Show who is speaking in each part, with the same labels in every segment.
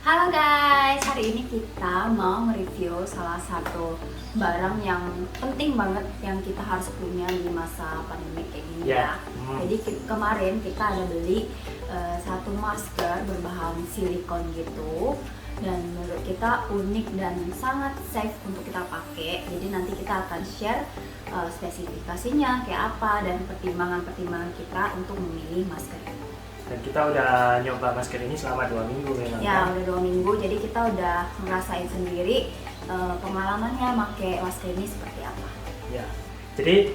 Speaker 1: Halo guys, hari ini kita mau mereview salah satu barang yang penting banget yang kita harus punya di masa pandemi kayak gini ya. Jadi kemarin kita ada beli satu masker berbahan silikon gitu, dan menurut kita unik dan sangat safe untuk kita pakai. Jadi nanti kita akan share spesifikasinya kayak apa dan pertimbangan-pertimbangan kita untuk memilih masker ini.
Speaker 2: Dan kita udah nyoba masker ini selama 2 minggu memang
Speaker 1: Ya,
Speaker 2: kan?
Speaker 1: udah 2 minggu, jadi kita udah ngerasain sendiri pengalamannya pakai masker ini seperti apa.
Speaker 2: Ya. Jadi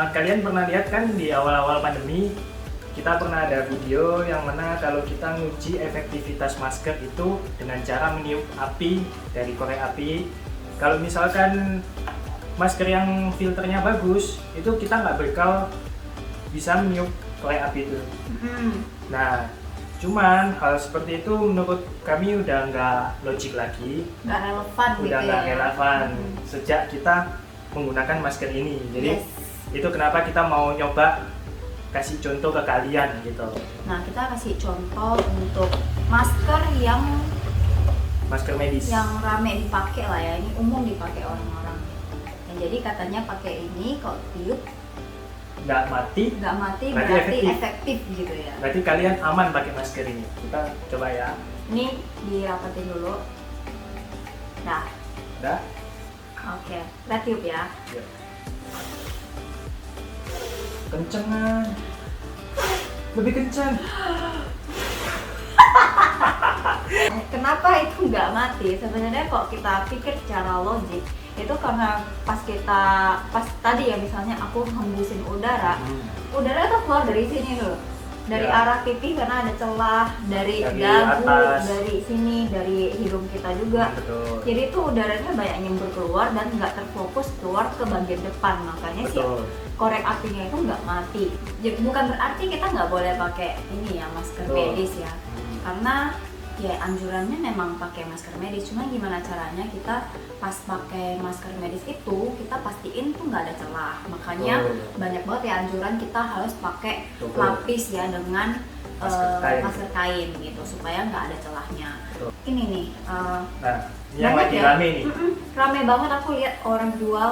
Speaker 2: kalian pernah lihat kan di awal-awal pandemi kita pernah ada video yang mana kalau kita nguji efektivitas masker itu dengan cara meniup api dari korek api. Kalau misalkan masker yang filternya bagus, itu kita nggak bakal bisa meniup korek api itu. Nah, cuman hal seperti itu menurut kami udah nggak logik lagi,
Speaker 1: Nggak relevan gitu
Speaker 2: udah
Speaker 1: ya.
Speaker 2: nggak relevan sejak kita menggunakan masker ini. Jadi
Speaker 1: Yes.
Speaker 2: itu kenapa kita mau nyoba kasih contoh ke kalian gitu.
Speaker 1: Nah, kita kasih contoh untuk masker yang
Speaker 2: Masker medis.
Speaker 1: rame dipakai lah ya, ini umum dipakai orang-orang. Dan jadi katanya pakai ini kalau tiup
Speaker 2: Nggak mati,
Speaker 1: nggak mati
Speaker 2: Berarti
Speaker 1: berarti efektif gitu ya.
Speaker 2: berarti kalian aman pakai masker ini. Kita coba ya.
Speaker 1: Ini dirapetin dulu. Nah,
Speaker 2: Udah?
Speaker 1: oke, kita tiup ya.
Speaker 2: Yuk. Kencengan. Lebih kencang.
Speaker 1: Kenapa itu nggak mati? Sebenarnya kok kita pikir secara logik, itu karena pas tadi ya, misalnya aku hembusin udara tuh keluar dari sini loh, dari
Speaker 2: Ya.
Speaker 1: arah pipi karena ada celah, dari
Speaker 2: Dari
Speaker 1: dagu,
Speaker 2: atas.
Speaker 1: dari sini, dari hidung kita juga.
Speaker 2: Betul.
Speaker 1: Jadi itu udaranya banyak nyembur keluar dan nggak terfokus keluar ke bagian depan, makanya sih
Speaker 2: Betul.
Speaker 1: korek apinya itu nggak mati. Jadi bukan berarti kita nggak boleh pakai ini ya, masker
Speaker 2: Betul.
Speaker 1: medis ya, karena ya anjurannya memang pakai masker medis. Cuma gimana caranya kita pas pakai masker medis itu kita pastiin tuh nggak ada celah. Makanya banyak banget ya anjuran kita harus pakai
Speaker 2: Betul.
Speaker 1: lapis ya dengan
Speaker 2: Masker kain.
Speaker 1: kain gitu supaya nggak ada celahnya.
Speaker 2: Betul.
Speaker 1: Ini nih
Speaker 2: Nah, ini yang
Speaker 1: banyak
Speaker 2: lagi
Speaker 1: ya.
Speaker 2: rame nih.
Speaker 1: Rame banget aku lihat orang jual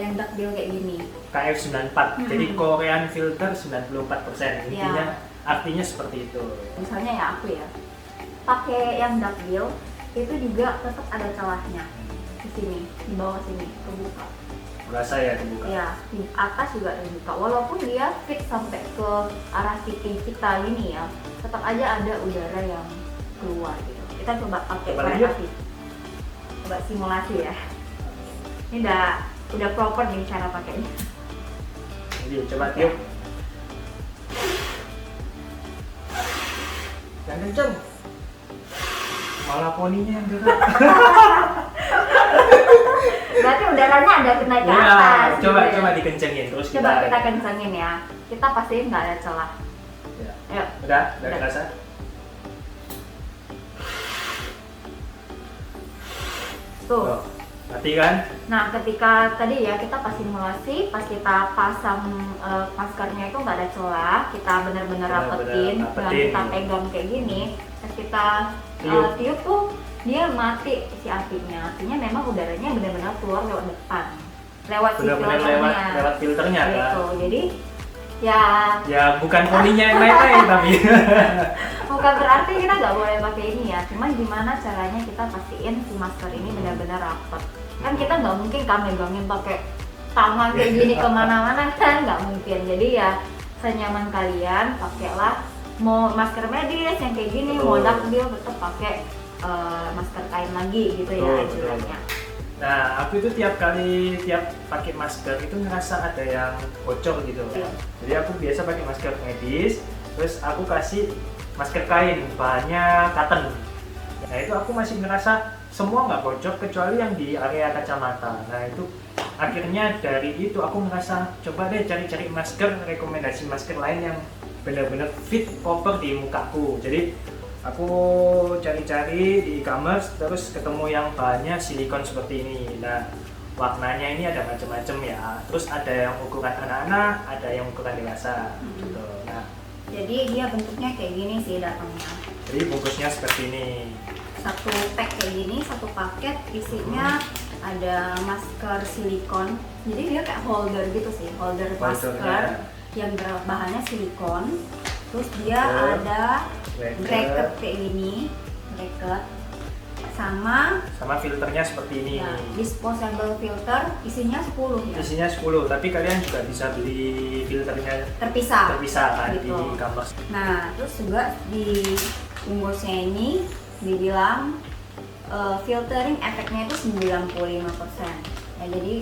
Speaker 1: yang duckbill kayak gini.
Speaker 2: KF94. Jadi Korean filter 94%. Intinya artinya seperti itu.
Speaker 1: Misalnya ya aku ya pakai yang duckbill itu juga tetap ada celahnya di sini, di bawah sini kebuka.
Speaker 2: Berasa ya kebuka.
Speaker 1: Ya, di atas juga terbuka. Walaupun dia fit sampai ke arah pipi kita ini ya, tetap aja ada udara yang keluar gitu. Kita coba pakai
Speaker 2: Coba
Speaker 1: korek
Speaker 2: lihat.
Speaker 1: api. Coba simulasi ya. Ini udah proper nih cara pakainya.
Speaker 2: Jadi coba tiup. Yang kenceng. Malah poninya yang gerak.
Speaker 1: Berarti udaranya ada naik ke
Speaker 2: Ya,
Speaker 1: atas.
Speaker 2: coba
Speaker 1: gitu ya.
Speaker 2: coba dikencengin terus
Speaker 1: Coba kita kencengin ya. Kita pastiin nggak ada celah.
Speaker 2: Ya.
Speaker 1: Ayo.
Speaker 2: Udah
Speaker 1: Udah.
Speaker 2: kerasa?
Speaker 1: Tuh.
Speaker 2: Tuh. Mati kan?
Speaker 1: Nah, ketika tadi ya kita pas simulasi, pas kita pasang maskernya itu nggak ada celah, kita benar-benar rapetin, dan kita pegang kayak gini, pas kita tiup tuh dia mati si apinya. Artinya memang udaranya benar-benar keluar lewat depan, lewat si
Speaker 2: Benar-benar
Speaker 1: filternya.
Speaker 2: lewat filternya kan?
Speaker 1: Gitu. Jadi ya
Speaker 2: Ya bukan poninya yang naik-naik tapi.
Speaker 1: bukan berarti kita nggak boleh pakai ini ya. Cuman gimana caranya kita pastiin si masker ini benar-benar rapet. Kan kita nggak mungkin kan megangin pakai tangan kayak gini kemana-mana kan, nggak mungkin. Jadi ya senyaman kalian pakailah, mau masker medis yang kayak gini, mau duckbill tetap pakai masker kain lagi gitu ya anjurannya.
Speaker 2: Nah, aku itu tiap pakai masker itu ngerasa ada yang bocor gitu.
Speaker 1: Iya.
Speaker 2: Jadi aku biasa pakai masker medis, terus aku kasih masker kain, bahannya cotton. Nah itu aku masih ngerasa semua nggak bocor kecuali yang di area kacamata. Nah itu akhirnya dari itu aku ngerasa coba deh cari-cari masker, rekomendasi masker lain yang benar-benar fit proper di mukaku. Jadi aku cari-cari di e-commerce terus ketemu yang bahannya silikon seperti ini. Nah warnanya ini ada macam-macam ya, terus ada yang ukuran anak-anak, ada yang ukuran dewasa gitu. Nah
Speaker 1: Jadi dia bentuknya kayak gini sih datangnya.
Speaker 2: Jadi bungkusnya seperti ini.
Speaker 1: Satu pack kayak gini, satu paket isinya ada masker silikon. Jadi dia kayak holder gitu sih, holder masker yang bahannya silikon. Terus dia ada bracket kayak gini, bracket sama
Speaker 2: filternya seperti ini.
Speaker 1: Ya, disposable filter isinya 10 ya.
Speaker 2: Isinya 10, tapi kalian juga bisa beli filternya
Speaker 1: terpisah
Speaker 2: kan
Speaker 1: gitu.
Speaker 2: di e-commerce.
Speaker 1: Nah, terus juga di bungkusnya ini dibilang filtering efeknya itu 95%. Ya, jadi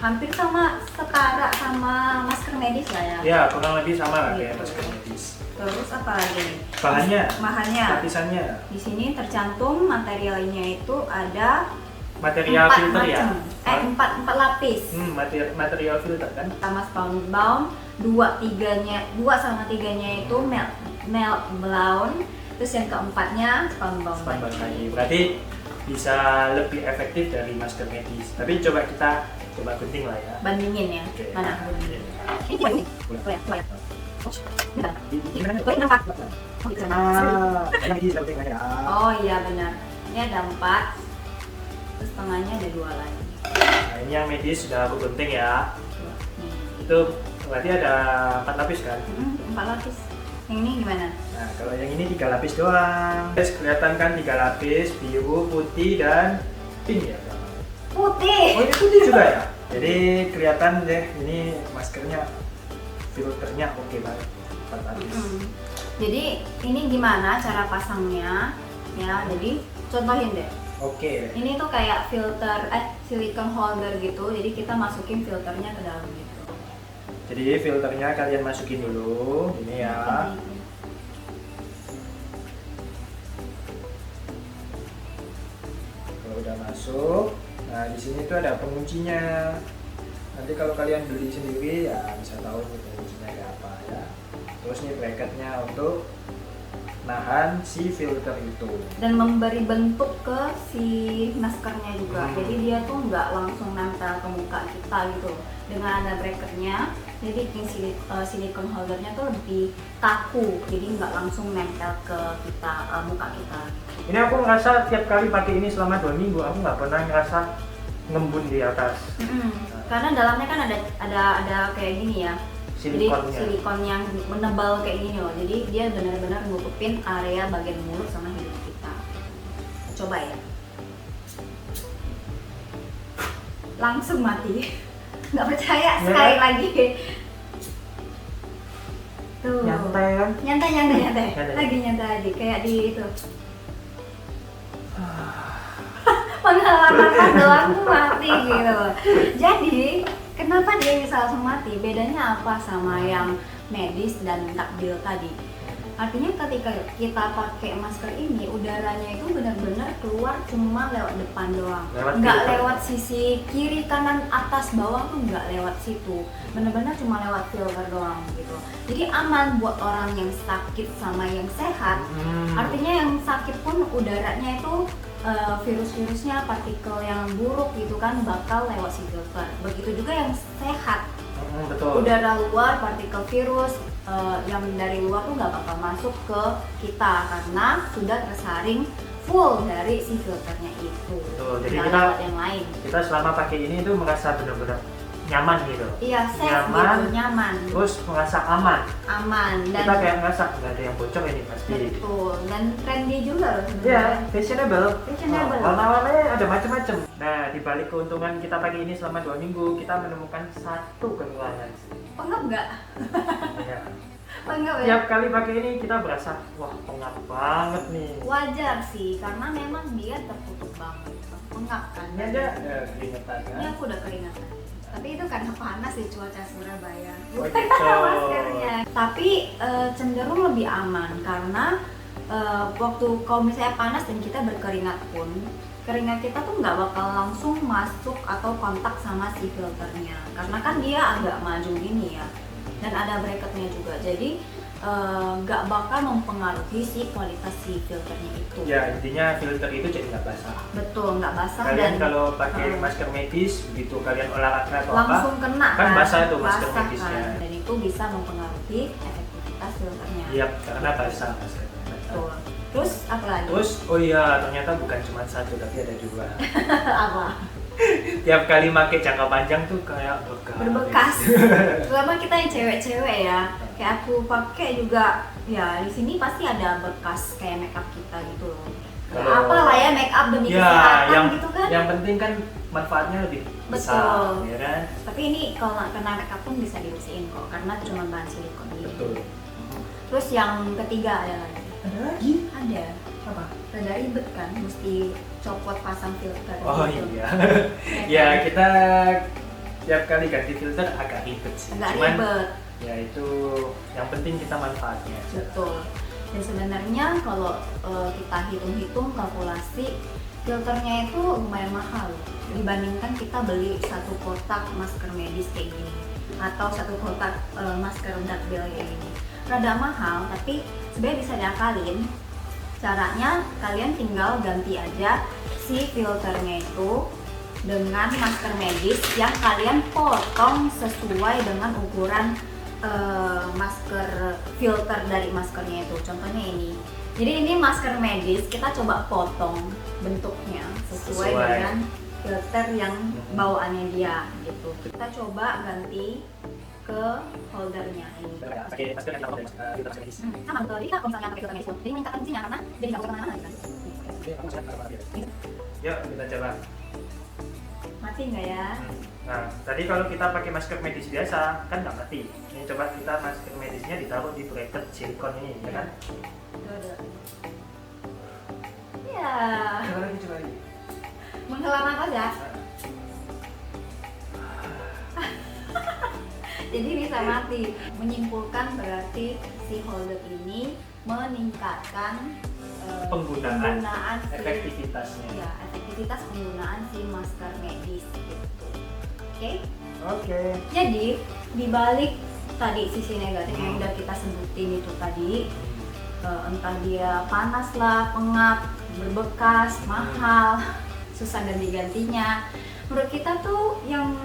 Speaker 1: hampir setara sama masker medis lah ya.
Speaker 2: Ya, kurang lebih sama lah kayak
Speaker 1: Gitu.
Speaker 2: masker medis.
Speaker 1: Terus apa lagi nih?
Speaker 2: Bahannya, lapisannya.
Speaker 1: Di sini tercantum materialnya itu ada
Speaker 2: Material
Speaker 1: 4
Speaker 2: filter ya?
Speaker 1: macam. 4 lapis.
Speaker 2: Material filter kan?
Speaker 1: Sama spun bound, 2 sama 3-nya itu melt blown, terus yang keempatnya spun bound
Speaker 2: lagi. Berarti bisa lebih efektif dari masker medis. Tapi coba kita gunting lah ya.
Speaker 1: Bandingin ya.
Speaker 2: Oke.
Speaker 1: Mana? Ini
Speaker 2: Boleh.
Speaker 1: Oh iya benar. Ini ada 4. Terus tengahnya ada 2 lagi.
Speaker 2: Nah, ini yang medis sudah aku gunting ya.
Speaker 1: Nih.
Speaker 2: Itu berarti ada 4 lapis kan?
Speaker 1: 4 lapis. Yang ini gimana?
Speaker 2: Nah, kalau yang ini 3 lapis doang. Guys, kelihatan kan 3 lapis, biru, putih, dan pink ya?
Speaker 1: Putih!
Speaker 2: Oh, ini putih juga ya? Jadi kelihatan deh, ini maskernya, filternya oke banget. 4 lapis.
Speaker 1: Jadi ini gimana cara pasangnya? Ya, jadi contohin deh.
Speaker 2: Oke.
Speaker 1: Ini tuh kayak filter, silicone holder gitu. Jadi kita masukin filternya ke dalam gitu.
Speaker 2: Jadi filternya kalian masukin dulu, ini ya. Kalau udah masuk, nah di sini tuh ada penguncinya. Nanti kalau kalian beli sendiri ya bisa tahu nih penguncinya kayak apa ya. Terus nih bracketnya untuk nahan si filter itu.
Speaker 1: Dan memberi bentuk ke si maskernya juga. Jadi dia tuh nggak langsung nempel ke muka kita gitu. Dengan ada bracketnya, jadi silikon holdernya tuh lebih kaku. Jadi nggak langsung nempel ke kita, muka kita.
Speaker 2: Ini aku ngerasa tiap kali pakai ini selama 2 minggu, aku nggak pernah ngerasa ngembun di atas.
Speaker 1: Karena dalamnya kan ada kayak gini ya.
Speaker 2: Silikonnya.
Speaker 1: Jadi silikon yang menebal kayak gini loh. Jadi dia benar-benar nutupin area bagian mulut sama hidung kita. Coba ya. Langsung mati. Nggak percaya sekali lagi. Tuh.
Speaker 2: Nyantai kan?
Speaker 1: Nyantai. Lagi nyantai kayak di itu. Pengalaman doang tuh mati gitu. Jadi kenapa dia bisa langsung mati? Bedanya apa sama yang medis dan takbil tadi? Artinya ketika kita pakai masker ini, udaranya itu benar-benar keluar cuma lewat depan doang. Nggak lewat sisi kiri, kanan, atas, bawah tuh nggak lewat situ. Benar-benar cuma lewat filter doang gitu. Jadi aman buat orang yang sakit sama yang sehat. Artinya yang sakit pun udaranya itu virus-virusnya, partikel yang buruk gitu kan bakal lewat si filter. Begitu juga yang sehat.
Speaker 2: Betul.
Speaker 1: Udara luar, partikel virus yang dari luar tuh nggak bakal masuk ke kita karena sudah tersaring full dari si filternya itu.
Speaker 2: Betul. Jadi
Speaker 1: nggak
Speaker 2: kita
Speaker 1: lewat yang lain.
Speaker 2: Kita selama pakai ini tuh merasa benar-benar nyaman gitu.
Speaker 1: Iya, safe
Speaker 2: nyaman,
Speaker 1: gitu, nyaman.
Speaker 2: Terus merasa aman.
Speaker 1: Dan
Speaker 2: kita kayak ngerasa nggak ada yang bocor ini pasti.
Speaker 1: Betul. Dan trendy juga loh sebenarnya.
Speaker 2: Iya, fashionable.
Speaker 1: Fashionable.
Speaker 2: Warna-warnanya ada macam-macam. Nah, di balik keuntungan kita pakai ini selama 2 minggu, kita menemukan satu kekurangan.
Speaker 1: Pengap nggak?
Speaker 2: Iya.
Speaker 1: Pengap ya?
Speaker 2: Tiap kali pakai ini kita berasa, wah pengap banget nih.
Speaker 1: Wajar sih, karena memang dia tertutup banget. Pengap kan?
Speaker 2: Ini aja keringetan kan?
Speaker 1: Ini aku udah keringetan. Tapi itu karena panas di cuaca Surabaya.
Speaker 2: Oh,
Speaker 1: Bukan
Speaker 2: gitu.
Speaker 1: maskernya. Tapi cenderung lebih aman karena waktu kalau misalnya panas dan kita berkeringat pun, keringat kita tuh nggak bakal langsung masuk atau kontak sama si filternya. Karena kan dia agak maju gini ya. Dan ada bracketnya juga. Jadi nggak bakal mempengaruhi si kualitas si filternya itu.
Speaker 2: Ya, intinya filter itu jadi nggak basah.
Speaker 1: Betul, nggak basah.
Speaker 2: Kalian
Speaker 1: dan
Speaker 2: kalau pakai masker medis, begitu kalian olahraga atau
Speaker 1: langsung
Speaker 2: apa,
Speaker 1: kena
Speaker 2: kan basah itu masker
Speaker 1: basah
Speaker 2: medisnya.
Speaker 1: kan. Dan itu bisa mempengaruhi efektivitas efektivitas filternya.
Speaker 2: Iya, karena basah maskernya.
Speaker 1: Betul. Terus apa lagi?
Speaker 2: Terus, oh iya, ternyata bukan cuma satu, tapi ada dua.
Speaker 1: Apa?
Speaker 2: Tiap kali pakai jangka panjang tuh kayak bekas.
Speaker 1: Berbekas. Terutama kita yang cewek-cewek ya. Kayak aku pakai juga, ya di sini pasti ada bekas kayak makeup kita gitu loh.
Speaker 2: Kalau-
Speaker 1: Apalah ya makeup demi
Speaker 2: Ya,
Speaker 1: kesehatan gitu kan.
Speaker 2: yang penting kan manfaatnya lebih besar,
Speaker 1: Betul.
Speaker 2: ya kan?
Speaker 1: Tapi ini kalau nggak kena makeup pun bisa dibersihin kok, karena cuma bahan silikon ini.
Speaker 2: Betul.
Speaker 1: Terus yang ketiga ada lagi.
Speaker 2: Ada lagi?
Speaker 1: Ada.
Speaker 2: Apa?
Speaker 1: Rada ribet kan, mesti copot pasang filter.
Speaker 2: Oh
Speaker 1: gitu.
Speaker 2: iya.
Speaker 1: Ya
Speaker 2: Ya kita tiap kali ganti filter agak ribet sih.
Speaker 1: Agak
Speaker 2: Cuman
Speaker 1: ribet.
Speaker 2: ya itu yang penting kita manfaatnya.
Speaker 1: Betul. Dan sebenarnya kalau kita hitung-hitung kalkulasi, filternya itu lumayan mahal dibandingkan kita beli satu kotak masker medis kayak gini atau satu kotak masker duckbill kayak gini. Rada mahal, tapi sebenarnya bisa diakalin. Caranya kalian tinggal ganti aja si filternya itu dengan masker medis yang kalian potong sesuai dengan ukuran masker filter dari maskernya itu. Contohnya ini. Jadi ini masker medis kita coba potong bentuknya sesuai dengan filter yang bawaannya dia gitu. Kita coba ganti ke holdernya ini.
Speaker 2: Pakai masker yang kita filter medis.
Speaker 1: Sama betul. Jadi kalau misalnya pakai filter medis pun, jadi meningkatkan fungsinya karena jadi nggak boleh kemana-mana gitu kan.
Speaker 2: Yuk kita coba.
Speaker 1: Mati nggak ya?
Speaker 2: Nah, tadi kalau kita pakai masker medis biasa kan nggak mati. Ini coba kita masker medisnya ditaruh di bracket silikon ini, ya kan?
Speaker 1: Tuh. Ya,
Speaker 2: Coba lagi.
Speaker 1: menghela nafas ya. Jadi bisa mati. Menyimpulkan berarti si holder ini meningkatkan
Speaker 2: Penggunaan
Speaker 1: si-
Speaker 2: efektivitasnya.
Speaker 1: ya, efektivitas penggunaan si masker medis gitu. Oke.
Speaker 2: Oke.
Speaker 1: Jadi dibalik tadi sisi negatif yang udah kita sebutin itu tadi, entah dia panas lah, pengap, berbekas, mahal, susah ganti-gantinya. Menurut kita tuh yang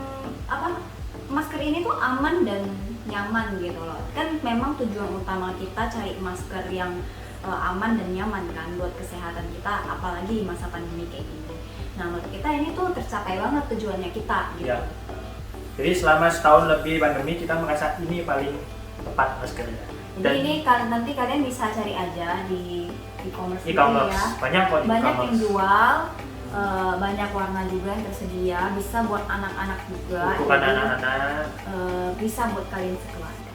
Speaker 1: apa, masker ini tuh aman dan nyaman gitu loh. Kan memang tujuan utama kita cari masker yang aman dan nyaman kan buat kesehatan kita, apalagi di masa pandemi kayak gini. Nah, menurut kita ini tuh tercapai banget tujuannya kita gitu.
Speaker 2: Ya. Jadi selama setahun lebih pandemi kita merasa ini paling tepat maskernya.
Speaker 1: Jadi ini nanti kalian bisa cari aja di e-commerce gitu
Speaker 2: e-commerce
Speaker 1: ya.
Speaker 2: banyak kok di
Speaker 1: Banyak yang
Speaker 2: e-commerce.
Speaker 1: jual, banyak warna juga yang tersedia. Bisa buat anak-anak juga.
Speaker 2: Bukan
Speaker 1: jadi,
Speaker 2: anak-anak.
Speaker 1: bisa buat kalian sekeluarga.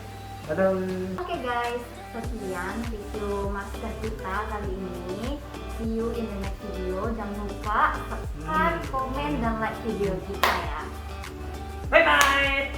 Speaker 2: Aduh.
Speaker 1: Oke guys, sekian review masker kita kali ini. See you in the next video. Jangan lupa subscribe, komen, dan like video kita ya.
Speaker 2: Bye bye.